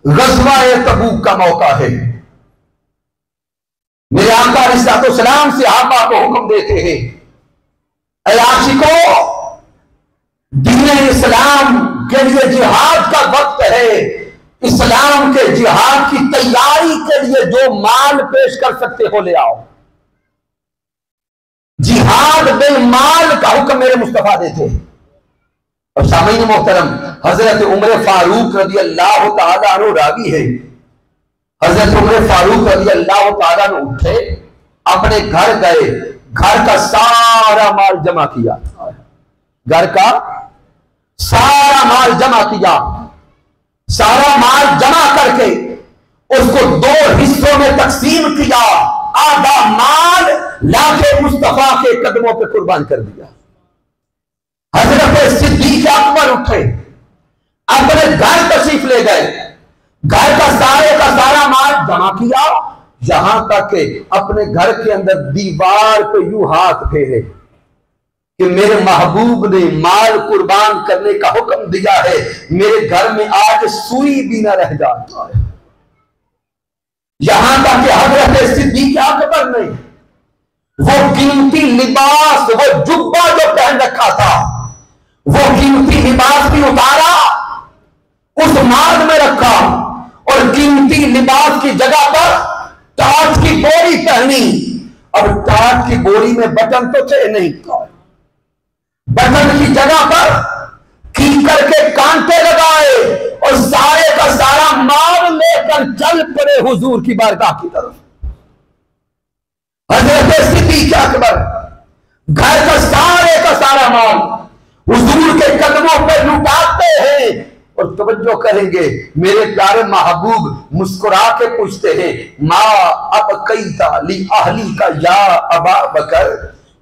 ग़ज़वा-ए तबूक का मौका है। मेरे आका अलैहिस्सलाम सहाबा को हुक्म देते हैं, ऐ आशिकों, दीन इस्लाम के लिए जिहाद का वक्त है। इस्लाम के जिहाद की तैयारी के लिए जो माल पेश कर सकते हो ले आओ। जिहाद बेमाल का हुक्म मेरे मुस्तफा देते हैं। और सामीन मोहतरम, हजरत उमर फारूक रज़ी अल्लाह तआला अन्हु रावी है। हजरत उमर फारूक रज़ी अल्लाह तआला अन्हु उठे, अपने घर गए, घर का सारा माल जमा किया, घर का सारा माल जमा किया। सारा माल जमा करके उसको दो हिस्सों में तकसीम किया। आधा माल लाके मुस्तफा के कदमों पे कुर्बान कर दिया। हजरत सिद्दीक अकबर उठे, अपने घर तशरीफ ले गए, घर का सारा माल जमा किया, यहां तक के अपने घर के अंदर दीवार पे यूं हाथ फेरे कि मेरे महबूब ने माल कुर्बान करने का हुक्म दिया है, मेरे घर में आज सुई भी न रह जाता है। यहां तक कि हजरत सिद्दीक अकबर ने वो कीमती लिबास, वो जुब्बा जो पहन रखा था, वो कीमती लिबास भी उतारा, उस माल में रखा और कीमती लिबास की जगह पर टाट की बोरी पहनी। अब टाट की बोरी में बटन तो थे नहीं, बटन की जगह पर कीकर के कांटे लगाए और सारे का सारा माल लेकर चल पड़े हुजूर की बारगाह की तरफ। हजरत सिद्दीक अकबर घर का सारा माल हुजूर के कदमों पर लुटाते हैं। और तवज्जो करेंगे, मेरे प्यारे महबूब मुस्कुरा के पूछते हैं, माँ अब कई ताली अहली का या अबा बकर,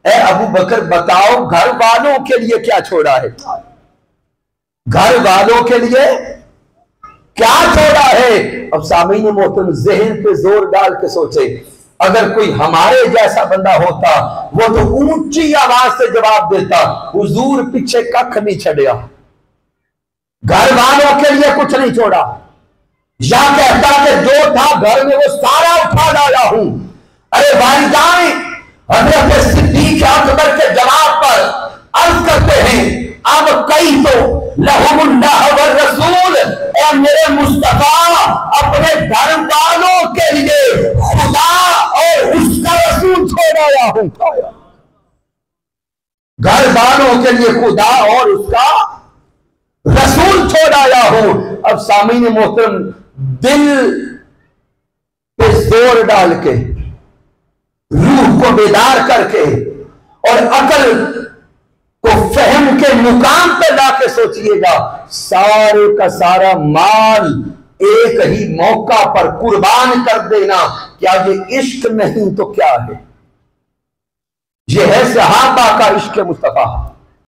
ए अबू बकर बताओ घर वालों के लिए क्या छोड़ा है, घर वालों के लिए क्या छोड़ा है। अब सामीन मोहतरम ज़हन पे जोर डाल के सोचे, अगर कोई हमारे जैसा बंदा होता वो तो ऊंची आवाज से जवाब देता, हुजूर पीछे कख नहीं छड़िया, घर वालों के लिए कुछ नहीं छोड़ा। या कहता कि जो था घर में वो सारा उठा डाला हूं। अरे वालिदाएं हजरत सिद्दीक अकबर के जवाब पर अर्ज करते हैं, अब कई तो लहुमुल्लाह व रसूल, और मेरे मुस्तफा अपने घर वालों के लिए खुदा और उसका रसूल छोड़ आया हूं। घर वालों के लिए खुदा और उसका रसूल छोड़ आया हूं। अब सामीन मोहतरम दिल पे जोर डाल के, रूह को बेदार करके और अकल को फहम के मुकाम पर लाके सोचिएगा, सारे का सारा माल एक ही मौका पर कुर्बान कर देना, क्या ये इश्क नहीं तो क्या है? ये है सहाबा का इश्क मुस्तफा।